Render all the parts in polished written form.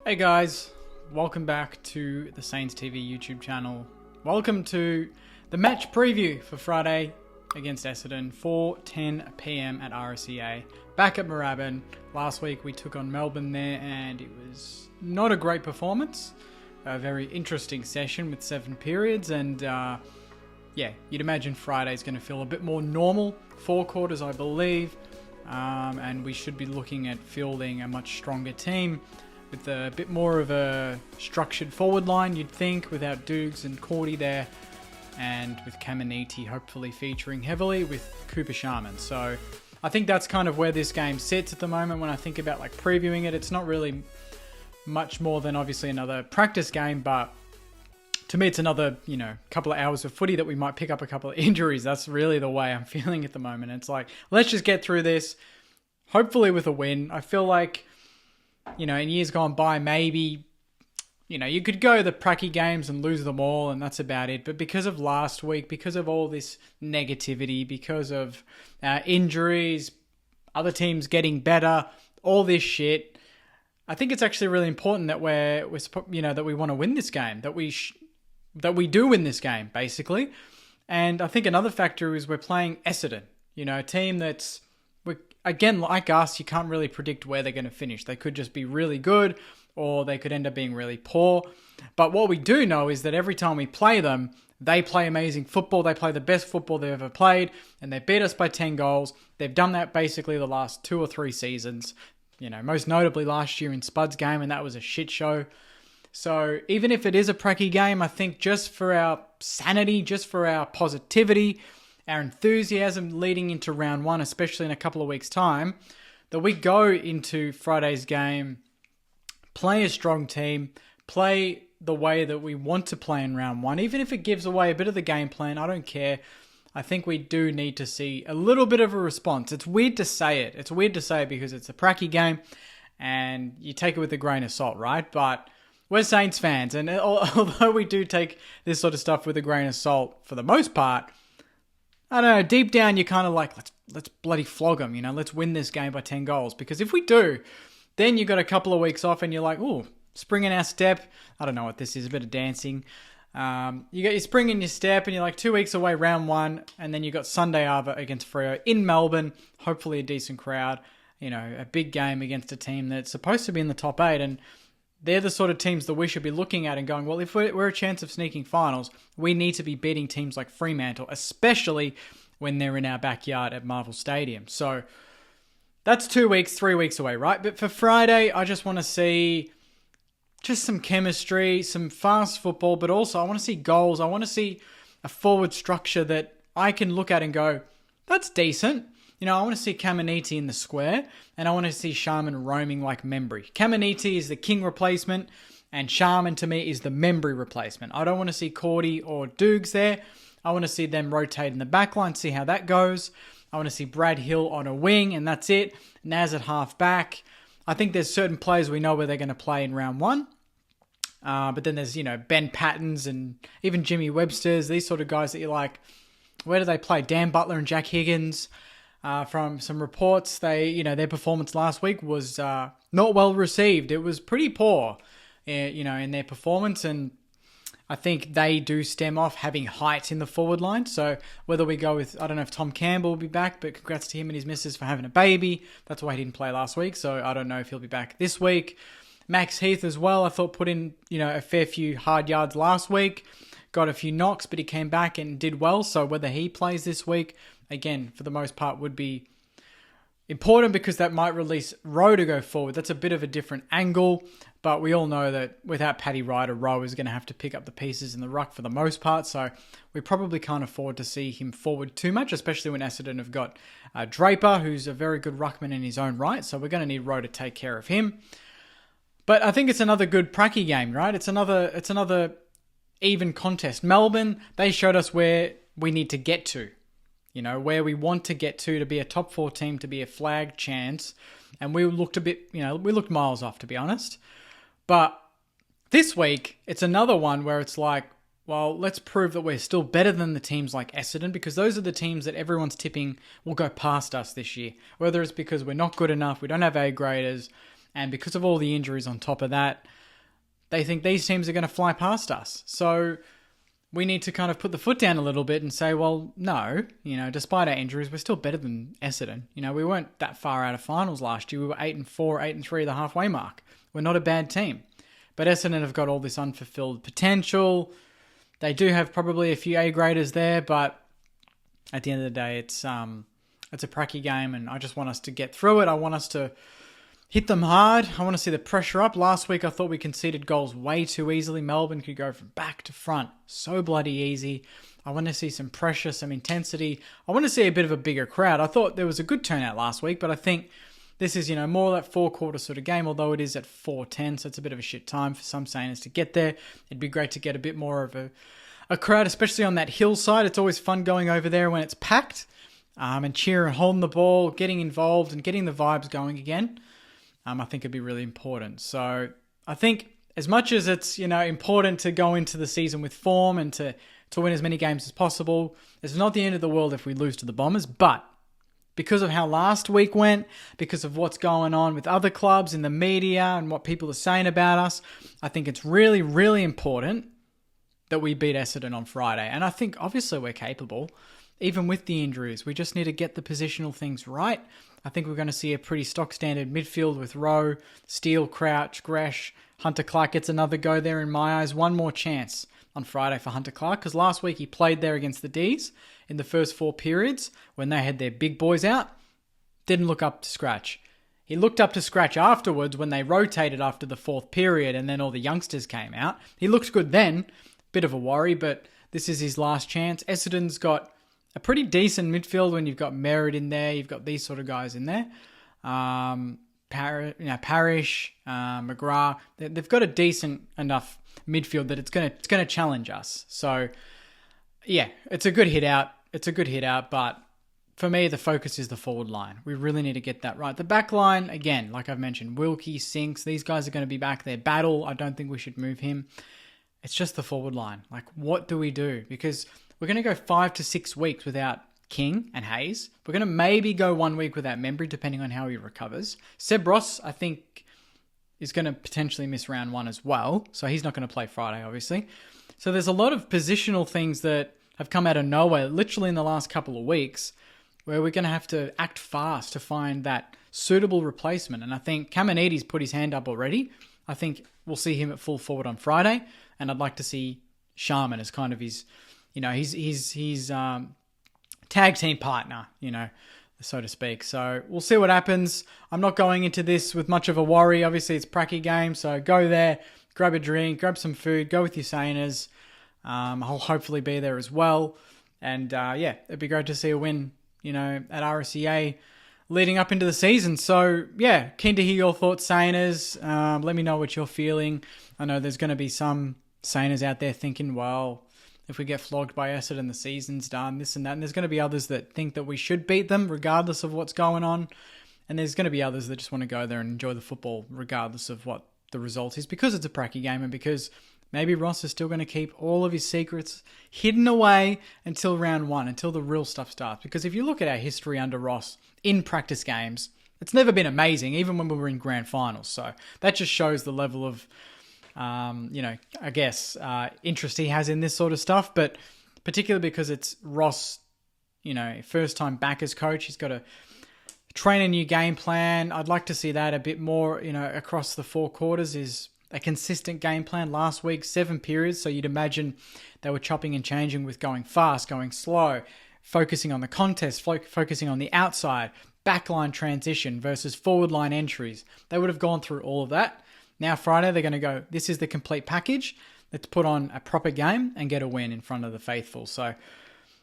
Hey guys, welcome back to the Saints TV YouTube channel. Welcome to the match preview for Friday against Essendon, 4:10 PM at RSEA. Back at Moorabbin. Last week we took on Melbourne there and it was not a great performance. A very interesting session with 7 periods and yeah, you'd imagine Friday's going to feel a bit more normal. 4 quarters I believe, and we should be looking at fielding a much stronger team with a bit more of a structured forward line, you'd think, without Dukes and Cordy there, and with Caminiti hopefully featuring heavily with Cooper Sharman. So I think that's kind of where this game sits at the moment when I think about like previewing it. It's not really much more than obviously another practice game, but to me it's another, couple of hours of footy that we might pick up a couple of injuries. That's really the way I'm feeling at the moment. It's like, let's just get through this, hopefully with a win. I feel like, in years gone by, maybe, you could go the pracky games and lose them all and that's about it. But because of last week, because of all this negativity, because of injuries, other teams getting better, all this shit, I think it's actually really important that that we want to win this game, that we do win this game, basically. And I think another factor is we're playing Essendon, a team that's, again, like us, you can't really predict where they're going to finish. They could just be really good or they could end up being really poor. But what we do know is that every time we play them, they play amazing football. They play the best football they've ever played and they beat us by 10 goals. They've done that basically the last 2 or 3 seasons, most notably last year in Spud's game, and that was a shit show. So even if it is a pracky game, I think just for our sanity, just for our positivity, our enthusiasm leading into round 1, especially in a couple of weeks' time, that we go into Friday's game, play a strong team, play the way that we want to play in round 1. Even if it gives away a bit of the game plan, I don't care. I think we do need to see a little bit of a response. It's weird to say it. It's weird to say it because it's a pracky game and you take it with a grain of salt, right? But we're Saints fans, and although we do take this sort of stuff with a grain of salt for the most part, I don't know, deep down you're kind of like, let's bloody flog them, let's win this game by 10 goals. Because if we do, then you got a couple of weeks off and you're like, ooh, spring in our step. I don't know what this is, a bit of dancing. You got your spring in your step and you're like 2 weeks away, round 1, and then you got Sunday Arva against Freo in Melbourne, hopefully a decent crowd, a big game against a team that's supposed to be in the top 8, and they're the sort of teams that we should be looking at and going, well, if we're a chance of sneaking finals, we need to be beating teams like Fremantle, especially when they're in our backyard at Marvel Stadium. So that's 2 weeks, 3 weeks away, right? But for Friday, I just want to see just some chemistry, some fast football, but also I want to see goals. I want to see a forward structure that I can look at and go, that's decent. I want to see Caminiti in the square, and I want to see Sharman roaming like Membry. Caminiti is the king replacement, and Sharman to me is the Membry replacement. I don't want to see Cordy or Dukes there. I want to see them rotate in the backline, see how that goes. I want to see Brad Hill on a wing, and that's it. Naz at half back. I think there's certain players we know where they're going to play in round 1. But then there's, Ben Pattons and even Jimmy Webster's, these sort of guys that you're like, where do they play? Dan Butler and Jack Higgins. From some reports, their performance last week was not well received. It was pretty poor, in their performance, and I think they do stem off having height in the forward line. So whether we go with, I don't know if Tom Campbell will be back, but congrats to him and his missus for having a baby. That's why he didn't play last week, so I don't know if he'll be back this week. Max Heath as well, I thought put in, a fair few hard yards last week. Got a few knocks, but he came back and did well. So whether he plays this week, again, for the most part, would be important because that might release Rowe to go forward. That's a bit of a different angle, but we all know that without Paddy Ryder, Rowe is going to have to pick up the pieces in the ruck for the most part. So we probably can't afford to see him forward too much, especially when Essendon have got Draper, who's a very good ruckman in his own right. So we're going to need Rowe to take care of him. But I think it's another good pracky game, right? It's another even contest. Melbourne, they showed us where we need to get to. Where we want to get to be a top 4 team, to be a flag chance. And we looked a bit, we looked miles off, to be honest. But this week, it's another one where it's like, well, let's prove that we're still better than the teams like Essendon, because those are the teams that everyone's tipping will go past us this year. Whether it's because we're not good enough, we don't have A graders, and because of all the injuries on top of that, they think these teams are going to fly past us. So we need to kind of put the foot down a little bit and say, well, no, despite our injuries, we're still better than Essendon. We weren't that far out of finals last year. We were 8-4, 8-3, the halfway mark. We're not a bad team. But Essendon have got all this unfulfilled potential. They do have probably a few A-graders there, but at the end of the day, it's a pracky game, and I just want us to get through it. I want us to hit them hard. I want to see the pressure up. Last week, I thought we conceded goals way too easily. Melbourne could go from back to front so bloody easy. I want to see some pressure, some intensity. I want to see a bit of a bigger crowd. I thought there was a good turnout last week, but I think this is, more that four-quarter sort of game, although it is at 4:10, so it's a bit of a shit time for some Saners to get there. It'd be great to get a bit more of a crowd, especially on that hillside. It's always fun going over there when it's packed and cheering, holding the ball, getting involved and getting the vibes going again. I think it'd be really important. So I think as much as it's, important to go into the season with form and to win as many games as possible, it's not the end of the world if we lose to the Bombers. But because of how last week went, because of what's going on with other clubs in the media and what people are saying about us, I think it's really, really important that we beat Essendon on Friday. And I think obviously we're capable, even with the injuries. We just need to get the positional things right. I think we're going to see a pretty stock standard midfield with Rowe, Steele, Crouch, Gresh. Hunter Clark gets another go there in my eyes. One more chance on Friday for Hunter Clark, because last week he played there against the Ds in the first 4 periods when they had their big boys out. Didn't look up to scratch. He looked up to scratch afterwards when they rotated after the 4th period and then all the youngsters came out. He looked good then. Bit of a worry, but this is his last chance. Essendon's got a pretty decent midfield when you've got Merritt in there. You've got these sort of guys in there. Parrish, McGrath. They've got a decent enough midfield that it's gonna challenge us. So yeah, it's a good hit out. But for me, the focus is the forward line. We really need to get that right. The back line, again, like I've mentioned, Wilkie, Sinks, these guys are going to be back there. Battle, I don't think we should move him. It's just the forward line. Like, what do we do? Because we're going to go 5 to 6 weeks without King and Hayes. We're going to maybe go 1 week without Membry, depending on how he recovers. Seb Ross, I think, is going to potentially miss round 1 as well. So he's not going to play Friday, obviously. So there's a lot of positional things that have come out of nowhere, literally in the last couple of weeks, where we're going to have to act fast to find that suitable replacement. And I think Kamanides put his hand up already. I think we'll see him at full forward on Friday. And I'd like to see Sharman as kind of his, his tag team partner, so to speak. So we'll see what happens. I'm not going into this with much of a worry. Obviously, it's pracky game. So go there, grab a drink, grab some food, go with your Saners. I'll hopefully be there as well. And it'd be great to see a win, at RSEA leading up into the season. So yeah, keen to hear your thoughts, Saners. Let me know what you're feeling. I know there's going to be some Saners out there thinking, well, if we get flogged by Essendon, the season's done, this and that. And there's going to be others that think that we should beat them regardless of what's going on. And there's going to be others that just want to go there and enjoy the football regardless of what the result is, because it's a pracky game and because maybe Ross is still going to keep all of his secrets hidden away until round 1, until the real stuff starts. Because if you look at our history under Ross in practice games, it's never been amazing, even when we were in grand finals. So that just shows the level of, interest he has in this sort of stuff. But particularly because it's Ross, first time back as coach, he's got to train a new game plan. I'd like to see that a bit more, across the 4 quarters is a consistent game plan. Last week, 7 periods. So you'd imagine they were chopping and changing with going fast, going slow, focusing on the contest, focusing on the outside, backline transition versus forward line entries. They would have gone through all of that. Now Friday, they're going to go, this is the complete package. Let's put on a proper game and get a win in front of the faithful. So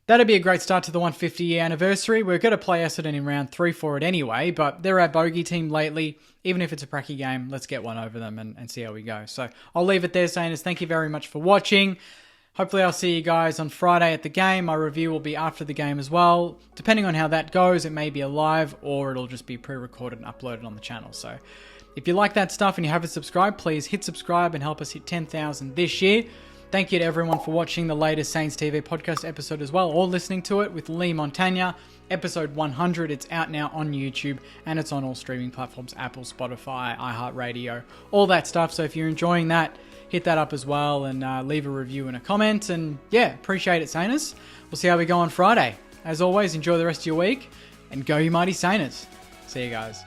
that'd be a great start to the 150-year anniversary. We're going to play Essendon in round 3 for it anyway, but they're our bogey team lately. Even if it's a pracky game, let's get one over them and see how we go. So I'll leave it there, Saners. Thank you very much for watching. Hopefully I'll see you guys on Friday at the game. My review will be after the game as well. Depending on how that goes, it may be a live or it'll just be pre-recorded and uploaded on the channel. So if you like that stuff and you haven't subscribed, please hit subscribe and help us hit 10,000 this year. Thank you to everyone for watching the latest Saints TV podcast episode as well, or listening to it with Lee Montagna, episode 100. It's out now on YouTube, and it's on all streaming platforms, Apple, Spotify, iHeartRadio, all that stuff. So if you're enjoying that, hit that up as well and leave a review and a comment. And yeah, appreciate it, Sainers. We'll see how we go on Friday. As always, enjoy the rest of your week and go you mighty Sainers. See you guys.